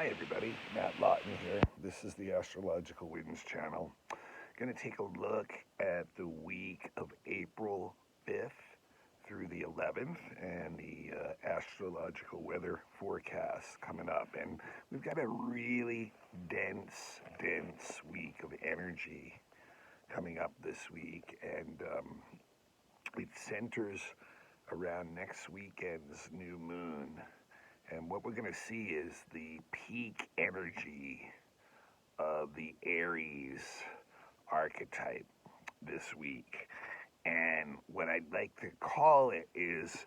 Hi everybody, Matt Lawton here. This is the Astrological Winds channel. Going to take a look at the week of April 5th through the 11th and the astrological weather forecast coming up. And we've got a really dense week of energy coming up this week, and it centers around next weekend's new moon. And what we're going to see is the peak energy of the Aries archetype this week. And what I'd like to call it is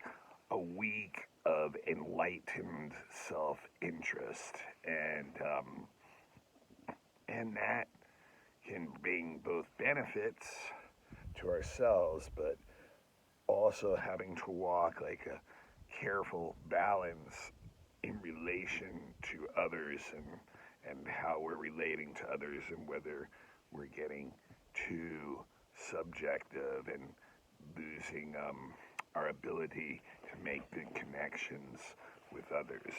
a week of enlightened self-interest. And that can bring both benefits to ourselves, but also having to walk like a careful balance in relation to others, and how we're relating to others, and whether we're getting too subjective and losing our ability to make good connections with others.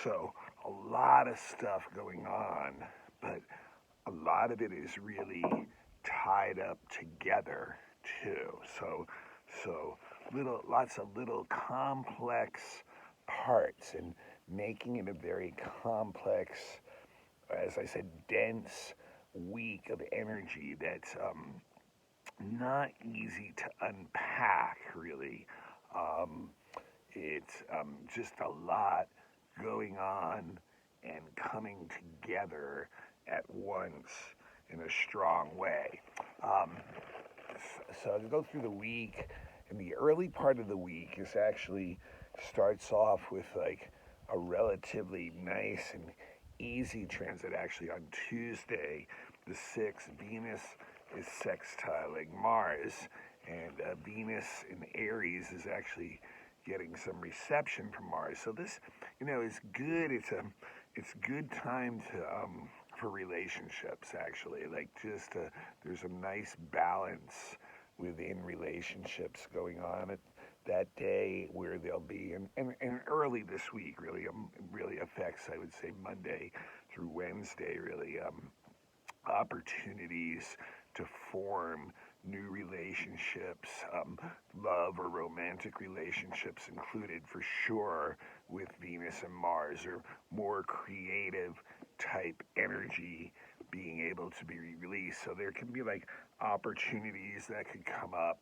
So a lot of stuff going on, but a lot of it is really tied up together too. So lots of little complex parts, and making it a very complex, as I said, dense week of energy that's not easy to unpack, really. It's just a lot going on and coming together at once in a strong way. So to go through the week, in the early part of the week is actually starts off with like a relatively nice and easy transit. Actually, on Tuesday, the 6th, Venus is sextiling Mars, and Venus in Aries is actually getting some reception from Mars. So this, is good. It's good time to for relationships, actually. Like there's a nice balance within relationships going on at that day, where they'll be, and early this week really affects, I would say, Monday through Wednesday, really, opportunities to form new relationships, love or romantic relationships included for sure, with Venus and Mars, or more creative type energy being able to be released. So there can be like opportunities that could come up,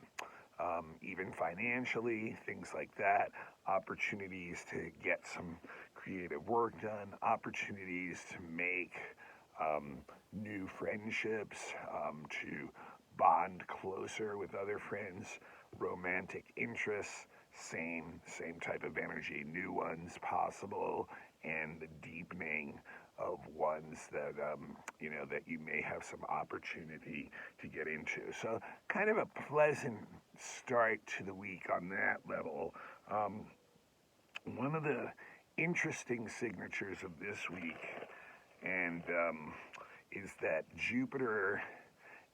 even financially, things like that, opportunities to get some creative work done, opportunities to make new friendships, to bond closer with other friends, romantic interests, same type of energy, new ones possible, and the deepening of ones that that you may have some opportunity to get into. So kind of a pleasant start to the week on that level. One of the interesting signatures of this week, and is that Jupiter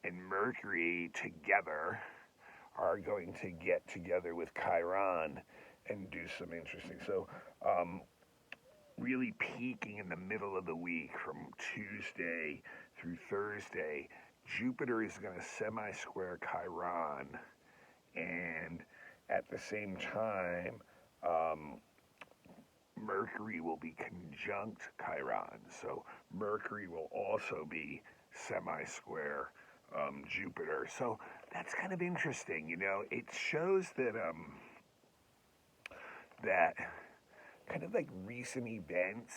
and Mercury together are going to get together with Chiron and do some interesting. So really peaking in the middle of the week from Tuesday through Thursday, Jupiter is going to semi-square Chiron, and at the same time, Mercury will be conjunct Chiron. So Mercury will also be semi-square Jupiter. So that's kind of interesting. It shows that that kind of like recent events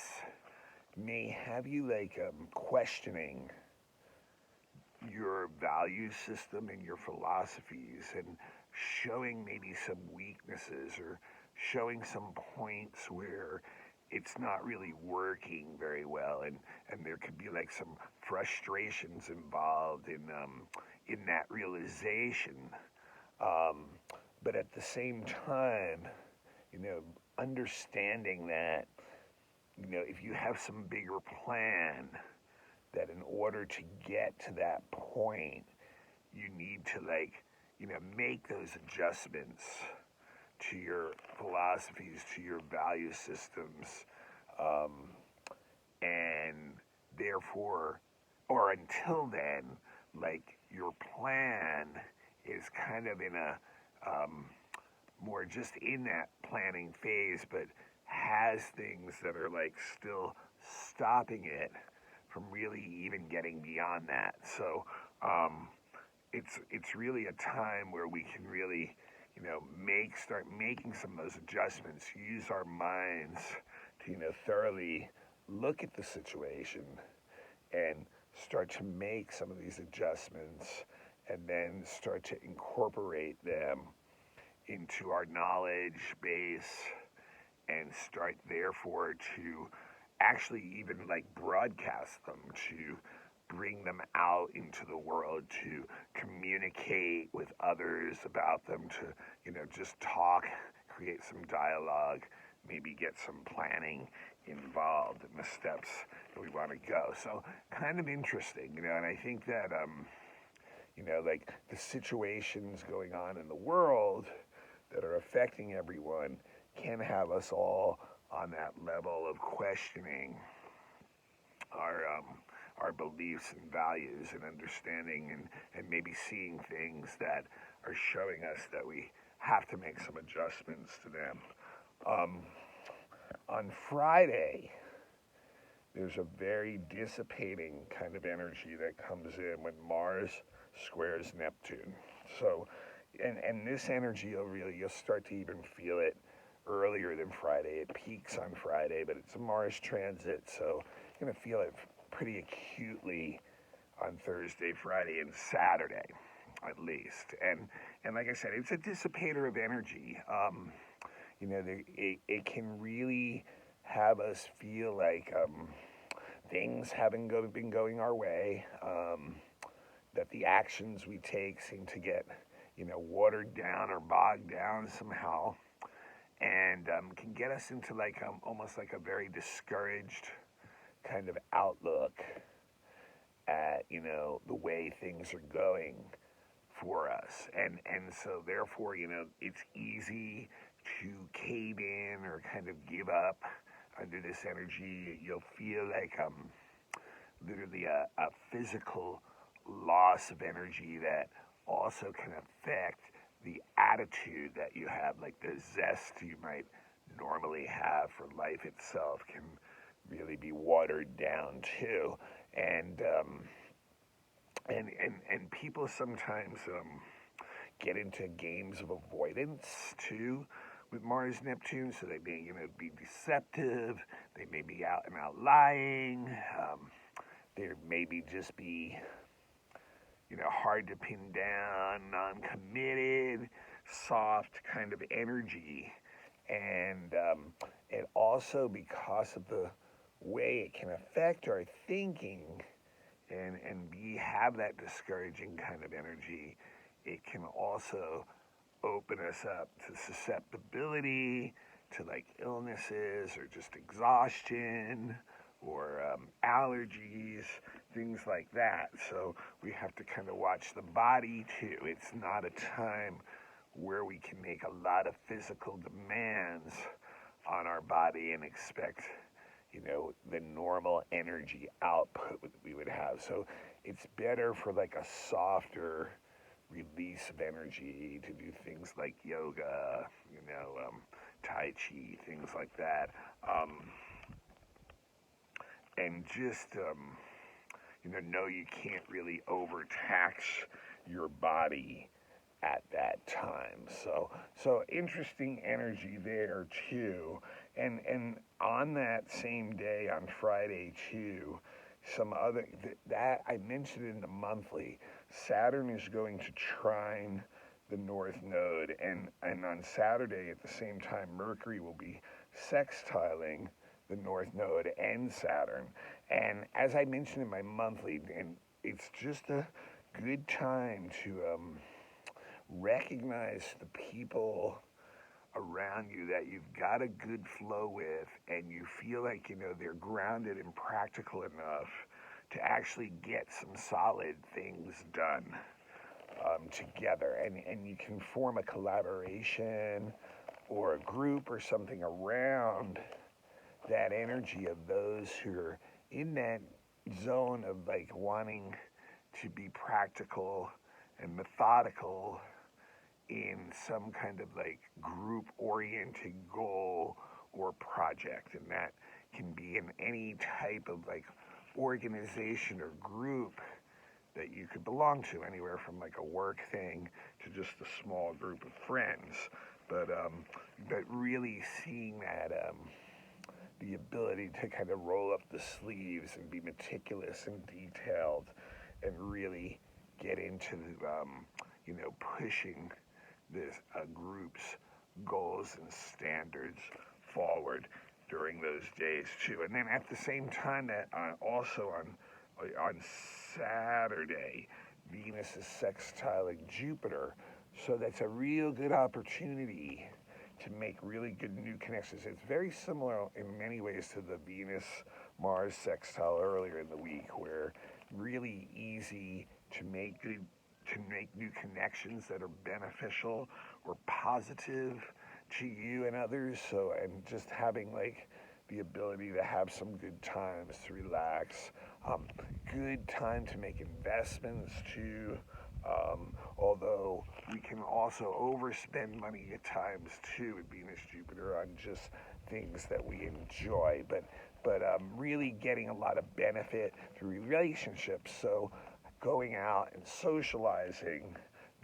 may have you like questioning your value system and your philosophies, and showing maybe some weaknesses, or showing some points where it's not really working very well, and there could be like some frustrations involved in that realization. But at the same time, understanding that, if you have some bigger plan, that in order to get to that point, you need to make those adjustments to your philosophies, to your value systems, therefore, or until then, like your plan is kind of in a more just in that planning phase, but has things that are like still stopping it from really even getting beyond that. So it's really a time where we can really, start making some of those adjustments, use our minds to, thoroughly look at the situation and start to make some of these adjustments and then start to incorporate them into our knowledge base and start therefore to actually even like broadcast them, to bring them out into the world, to communicate with others about them, to just talk, create some dialogue, maybe get some planning involved in the steps that we want to go. So kind of interesting, and I think that like the situations going on in the world that are affecting everyone can have us all on that level of questioning our beliefs and values and understanding, and maybe seeing things that are showing us that we have to make some adjustments to them. On Friday, there's a very dissipating kind of energy that comes in when Mars squares Neptune. So, and this energy, you'll start to even feel it earlier than Friday. It peaks on Friday, but it's a Mars transit, so you're going to feel it pretty acutely on Thursday, Friday, and Saturday, at least. And like I said, it's a dissipator of energy. It can really have us feel like things haven't been going our way, that the actions we take seem to get, watered down or bogged down somehow, and can get us into like almost like a very discouraged kind of outlook at, the way things are going for us. And so therefore, it's easy to cave in or kind of give up under this energy. You'll feel like literally a physical loss of energy that also can affect the attitude that you have, like the zest you might normally have for life itself can really be watered down too. And people sometimes get into games of avoidance too with Mars Neptune, so they may be deceptive, they may be out and out lying, they maybe just be hard to pin down, non-committed, soft kind of energy. And also because of the way it can affect our thinking and have that discouraging kind of energy, it can also open us up to susceptibility to like illnesses or just exhaustion or allergies, things like that. So we have to kind of watch the body too. It's not a time where we can make a lot of physical demands on our body and expect, the normal energy output that we would have. So it's better for like a softer release of energy to do things like yoga, Tai Chi, things like that. And just, know you can't really overtax your body at that time. So interesting energy there too. And on that same day, on Friday too, some other, that I mentioned in the monthly, Saturn is going to trine the North Node, and on Saturday at the same time, Mercury will be sextiling the North Node and Saturn. And as I mentioned in my monthly, and it's just a good time to recognize the people around you that you've got a good flow with, and you feel like, they're grounded and practical enough to actually get some solid things done together. And you can form a collaboration or a group or something around that energy of those who are in that zone of like wanting to be practical and methodical in some kind of like group oriented goal or project, and that can be in any type of like organization or group that you could belong to, anywhere from like a work thing to just a small group of friends. But really seeing that the ability to kind of roll up the sleeves and be meticulous and detailed, and really get into pushing this group's goals and standards forward during those days too. And then at the same time, that also on Saturday, Venus is sextiling Jupiter, so that's a real good opportunity to make really good new connections. It's very similar in many ways to the Venus-Mars sextile earlier in the week, where really easy to make new connections that are beneficial or positive to you and others. So, and just having like the ability to have some good times to relax, good time to make investments too. Although we can also overspend money at times too with Venus Jupiter on just things that we enjoy, but really getting a lot of benefit through relationships. So going out and socializing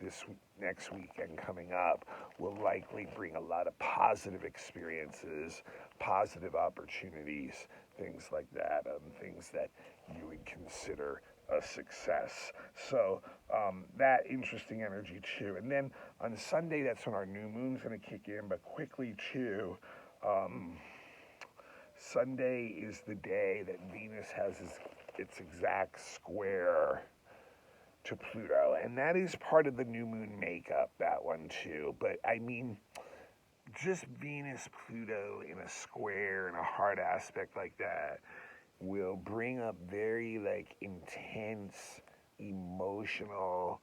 this next weekend coming up will likely bring a lot of positive experiences, positive opportunities, things like that, things that you would consider a success. So that interesting energy too. And then on Sunday, that's when our new moon's going to kick in. But quickly too, Sunday is the day that Venus has its exact square to Pluto, and that is part of the new moon makeup, that one too. But I mean, just Venus Pluto in a square and a hard aspect like that will bring up very like intense emotional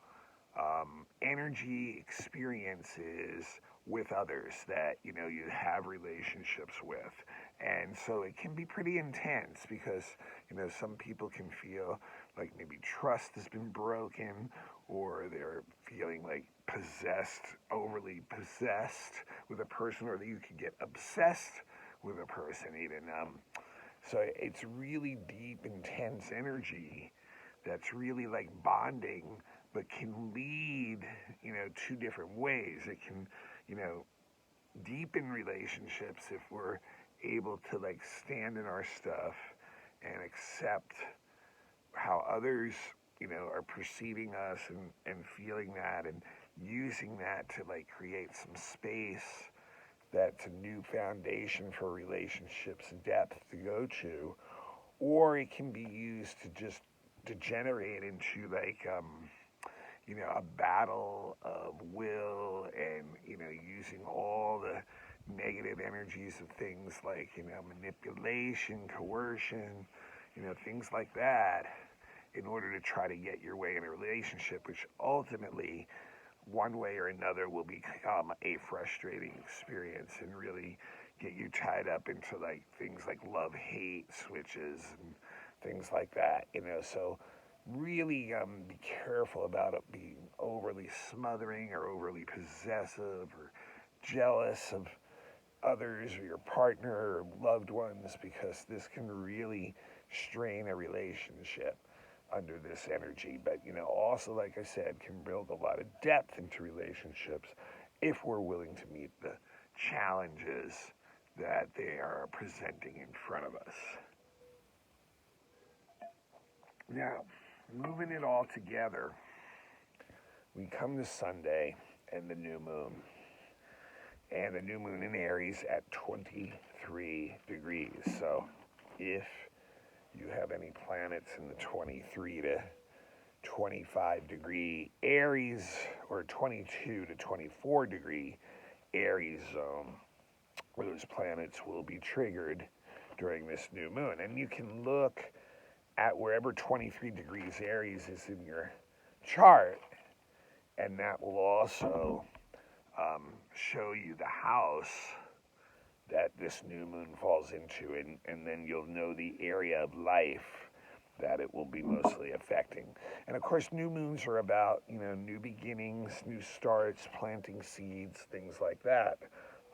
energy experiences with others that you have relationships with. And so it can be pretty intense because some people can feel like maybe trust has been broken, or they're feeling like overly possessed with a person, or that you could get obsessed with a person even. So it's really deep, intense energy that's really like bonding, but can lead, two different ways. It can, deepen relationships if we're able to like stand in our stuff and accept how others, are perceiving us and feeling that, and using that to like create some space that's a new foundation for relationships depth to go to. Or it can be used to just degenerate into like a battle of will, and using all the negative energies of things like manipulation, coercion, things like that, in order to try to get your way in a relationship, which ultimately, one way or another, will become a frustrating experience and really get you tied up into like things like love-hate switches and things like that. So really be careful about it being overly smothering or overly possessive or jealous of others or your partner or loved ones, because this can really strain a relationship under this energy. But also, like I said, can build a lot of depth into relationships if we're willing to meet the challenges that they are presenting in front of us. Now, moving it all together, we come to Sunday and the new moon. And the new moon in Aries at 23 degrees. So if you have any planets in the 23 to 25 degree Aries, or 22 to 24 degree Aries zone, where those planets will be triggered during this new moon. And you can look at wherever 23 degrees Aries is in your chart, and that will also show you the house that this new moon falls into, and then you'll know the area of life that it will be mostly affecting. And of course, new moons are about, new beginnings, new starts, planting seeds, things like that.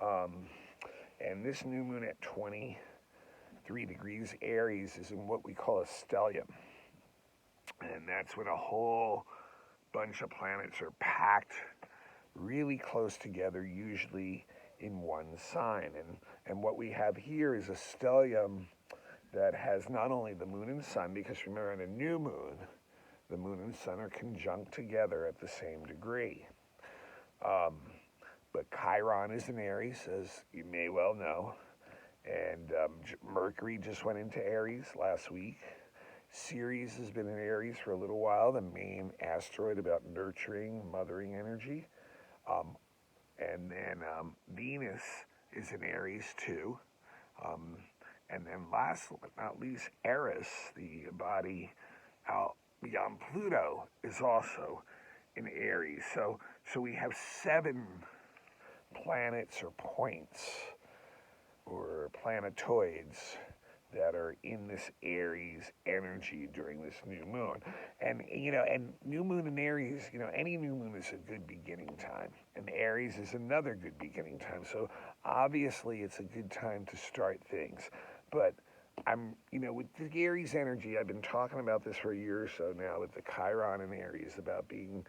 Um, and this new moon at 23 degrees Aries is in what we call a stellium. And that's when a whole bunch of planets are packed really close together, usually in one sign. And what we have here is a stellium that has not only the moon and sun, because remember, on a new moon, the moon and sun are conjunct together at the same degree. Um, but Chiron is in Aries, as you may well know, and Mercury just went into Aries last week. Ceres has been in Aries for a little while, the main asteroid about nurturing, mothering energy. Um, and then Venus is in Aries too. Um, and then last but not least, Eris, the body out beyond Pluto, is also in Aries. So we have 7 planets or points or planetoids that are in this Aries energy during this new moon. And new moon in Aries, any new moon is a good beginning time. And Aries is another good beginning time. So obviously it's a good time to start things. But with the Aries energy, I've been talking about this for a year or so now with the Chiron in Aries about being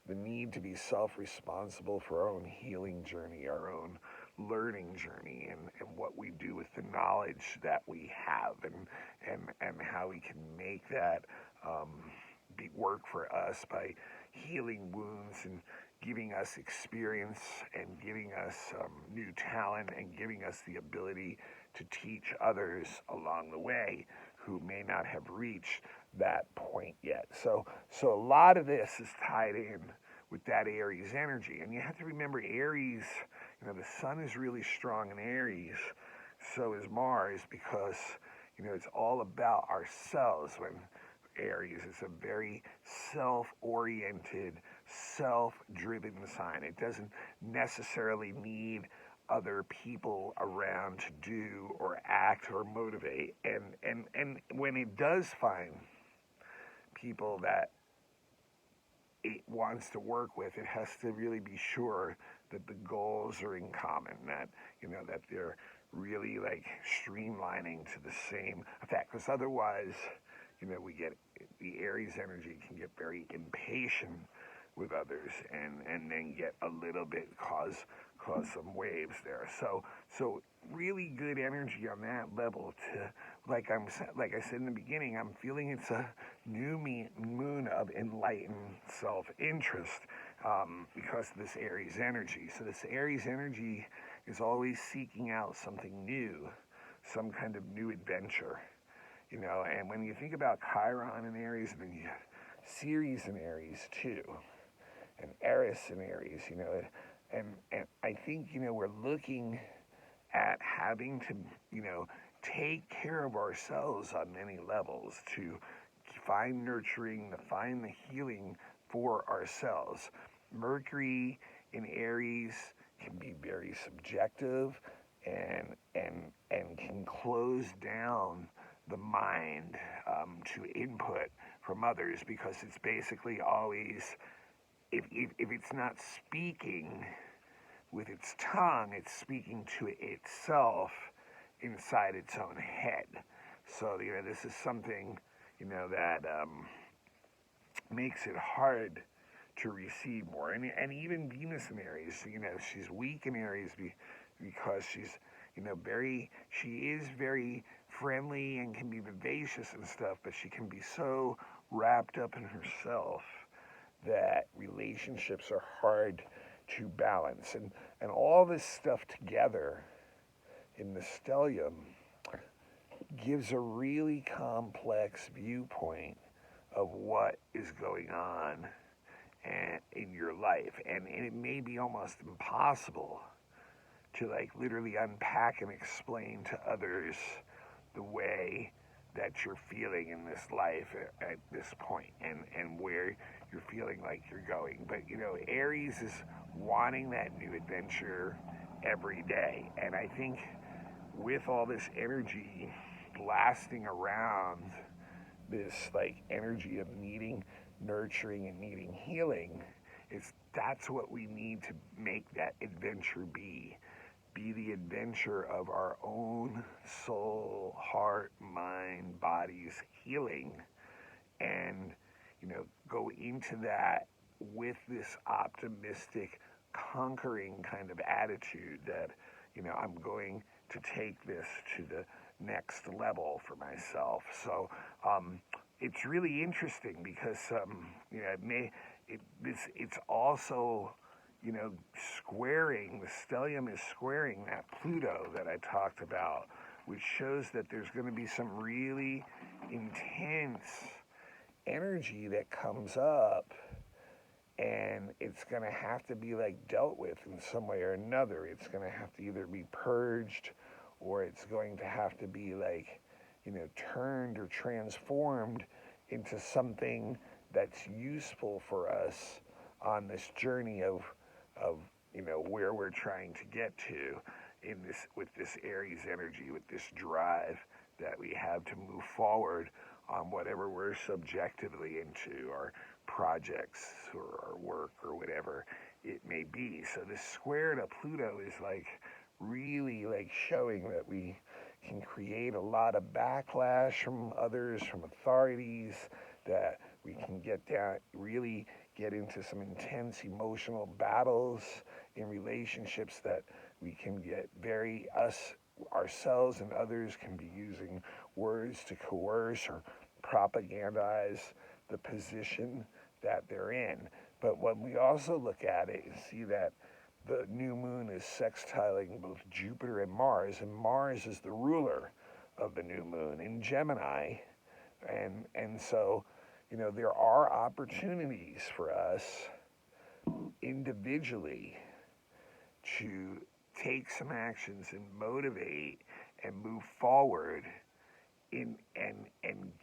the need to be self-responsible for our own healing journey, our own learning journey, and what we do with the knowledge that we have, and how we can make that work for us by healing wounds and giving us experience and giving us new talent and giving us the ability to teach others along the way who may not have reached that point yet. So a lot of this is tied in with that Aries energy. And you have to remember Aries, the sun is really strong in Aries, so is Mars, because, it's all about ourselves. When Aries is a very self-oriented, self-driven sign. It doesn't necessarily need other people around to do or act or motivate. And when it does find people that it wants to work with, it has to really be sure that the goals are in common, that that they're really like streamlining to the same effect. Because otherwise, we get the Aries energy can get very impatient with others, and then get a little bit cause some waves there. So really good energy on that level to like I said in the beginning, I'm feeling it's a new moon of enlightened self-interest because of this Aries energy. So this Aries energy is always seeking out something new, some kind of new adventure. And when you think about Chiron in Aries, and then you have Ceres in Aries too, and Eris in Aries, and I think, we're looking at having to, take care of ourselves on many levels, to find nurturing, to find the healing for ourselves. Mercury in Aries can be very subjective and can close down the mind to input from others, because it's basically always, if it's not speaking with its tongue, it's speaking to itself inside its own head. So this is something that makes it hard to receive more. And even Venus in Aries, she's weak in Aries because she's she is very friendly and can be vivacious and stuff, but she can be so wrapped up in herself that relationships are hard to balance. And all this stuff together in the stellium gives a really complex viewpoint of what is going on in your life. And it may be almost impossible to literally unpack and explain to others the way that you're feeling in this life at this point, and where you're feeling like you're going. But Aries is wanting that new adventure every day. And I think with all this energy blasting around this like energy of needing nurturing and needing healing, that's what we need to make that adventure be the adventure of our own soul, heart, mind, body's healing, and go into that with this optimistic, conquering kind of attitude that I'm going to take this to the next level for myself. So it's really interesting because it's also squaring, the stellium is squaring that Pluto that I talked about, which shows that there's going to be some really intense energy that comes up, and it's going to have to be like dealt with in some way or another. It's going to have to either be purged, or it's going to have to be like turned or transformed into something that's useful for us on this journey of where we're trying to get to in this, with this Aries energy, with this drive that we have to move forward on whatever we're subjectively into, our projects or our work or whatever it may be. So this square to Pluto is like really like showing that we can create a lot of backlash from others, from authorities, that we can really get into some intense emotional battles in relationships, that we can get ourselves and others can be using words to coerce or propagandize the position that they're in. But when we also look at it and see that the new moon is sextiling both Jupiter and Mars is the ruler of the new moon in Gemini, and so there are opportunities for us individually to take some actions and motivate and move forward and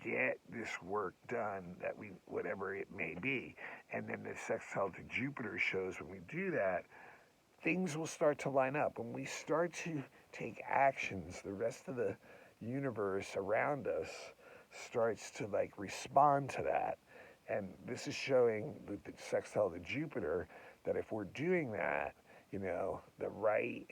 get this work done, that we, whatever it may be. And then the sextile to Jupiter shows when we do that, things will start to line up. When we start to take actions, the rest of the universe around us starts to like respond to that. And this is showing with the sextile to Jupiter that if we're doing that, the right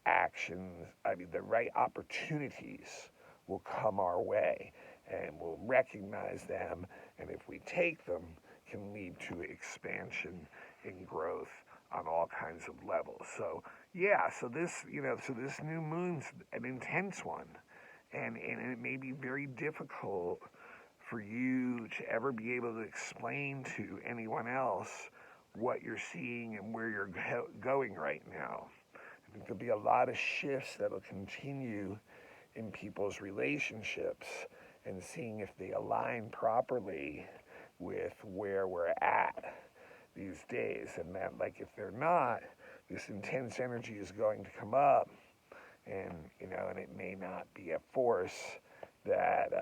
actions, the right opportunities will come our way, and we'll recognize them, and if we take them, can lead to expansion and growth on all kinds of levels. So yeah, so this new moon's an intense one, and it may be very difficult for you to ever be able to explain to anyone else what you're seeing and where you're going right now. I think there'll be a lot of shifts that'll continue in people's relationships, and seeing if they align properly with where we're at these days. And that, like, if they're not, this intense energy is going to come up, and and it may not be a force that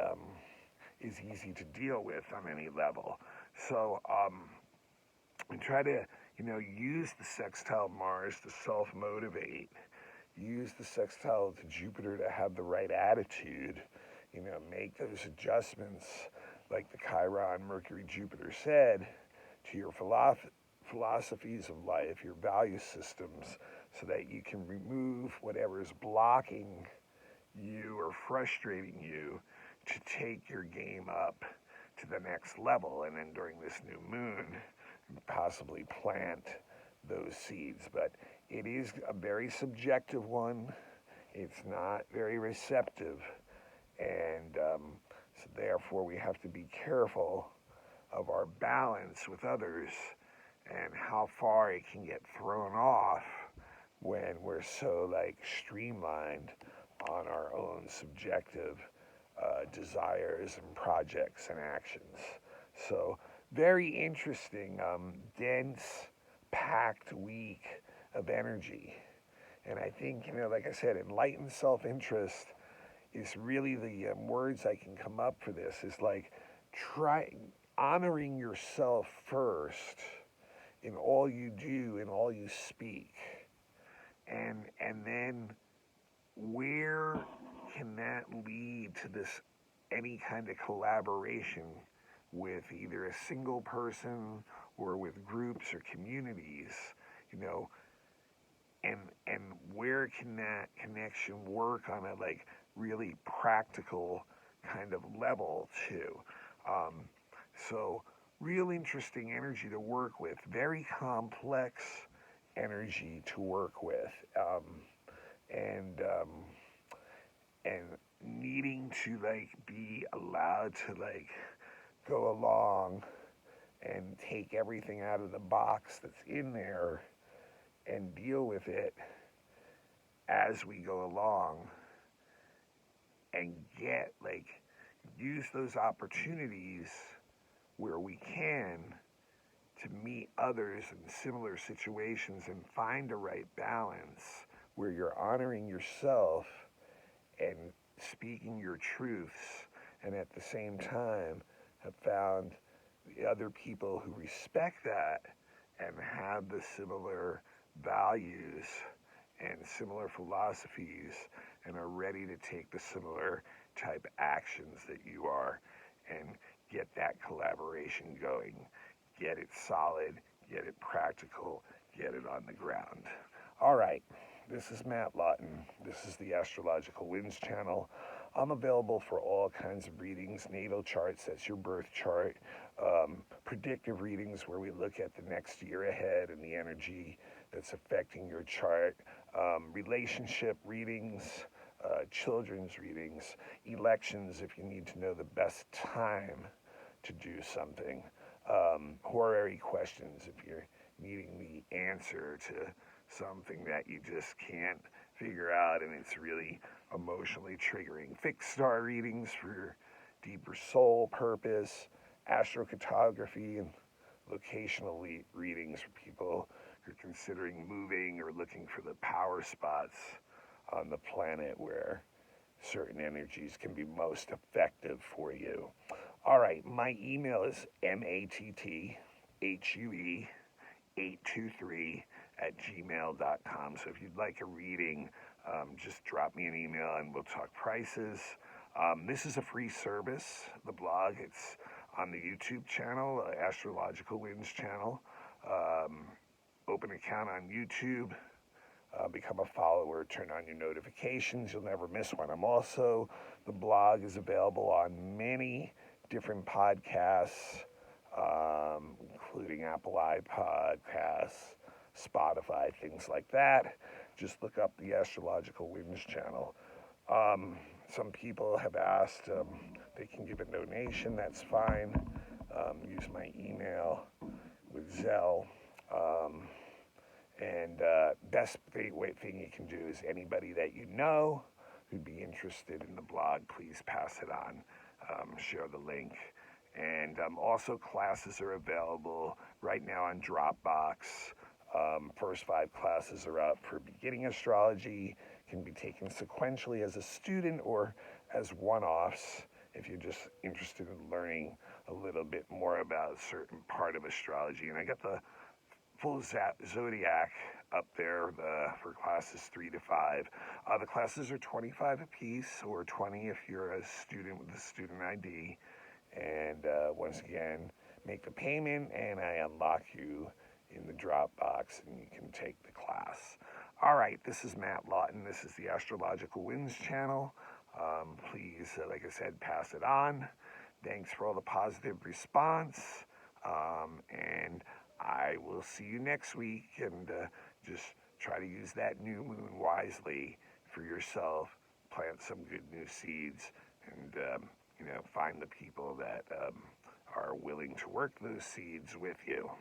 is easy to deal with on any level. So we try to use the sextile Mars to self-motivate, use the sextile to Jupiter to have the right attitude, make those adjustments, like the Chiron Mercury Jupiter said, to your philosophies of life, your value systems, so that you can remove whatever is blocking you or frustrating you to take your game up to the next level. And then during this new moon, possibly plant those seeds. But it is a very subjective one. It's not very receptive, and so therefore we have to be careful of our balance with others and how far it can get thrown off when we're so like streamlined on our own subjective desires and projects and actions. So very interesting, dense, packed week of energy. And I think, like I said, enlightened self-interest is really the words I can come up for this, is like try honoring yourself first in all you do, in all you speak. And then where can that lead to this any kind of collaboration with either a single person or with groups or communities, you know, and where can that connection work on a like really practical kind of level too. Um, so real interesting energy to work with, very complex energy to work with, and um, and needing to like be allowed to like go along and take everything out of the box that's in there and deal with it as we go along, and get like use those opportunities where we can to meet others in similar situations and find a right balance where you're honoring yourself and speaking your truths, and at the same time have found the other people who respect that and have the similar values and similar philosophies and are ready to take the similar type actions that you are, and get that collaboration going. Get it solid, get it practical, get it on the ground. All right, this is Matt Lawton. This is the Astrological Winds channel. I'm available for all kinds of readings, natal charts, that's your birth chart, predictive readings where we look at the next year ahead and the energy that's affecting your chart, relationship readings, children's readings, elections if you need to know the best time to do something, horary questions if you're needing the answer to something that you just can't figure out and it's really emotionally triggering, fixed star readings for your deeper soul purpose, astrocartography and locational readings for people who are considering moving or looking for the power spots on the planet where certain energies can be most effective for you. All right, my email is matthue823@gmail.com. So if you'd like a reading, just drop me an email and we'll talk prices. This is a free service, the blog. It's on the YouTube channel, Astrological Winds channel. Open an account on YouTube. Become a follower, turn on your notifications, you'll never miss one. The blog is available on many different podcasts, including Apple iPodcasts, Spotify, things like that. Just look up the Astrological Winds channel. Some people have asked, they can give a donation, that's fine. Use my email with Zelle. And best thing you can do is anybody that you know who'd be interested in the blog, please pass it on, share the link. And also classes are available right now on Dropbox. First 5 classes are up for beginning astrology, can be taken sequentially as a student or as one-offs if you're just interested in learning a little bit more about a certain part of astrology. And I got the full zodiac up there for classes 3 to 5. The classes are $25 a piece, or $20 if you're a student with a student ID. And once again, make the payment and I unlock you in the Dropbox and you can take the class. All right, this is Matt Lawton. This is the Astrological Winds channel. Please, like I said, pass it on. Thanks for all the positive response. And I will see you next week, and just try to use that new moon wisely for yourself. Plant some good new seeds, and find the people that are willing to work those seeds with you.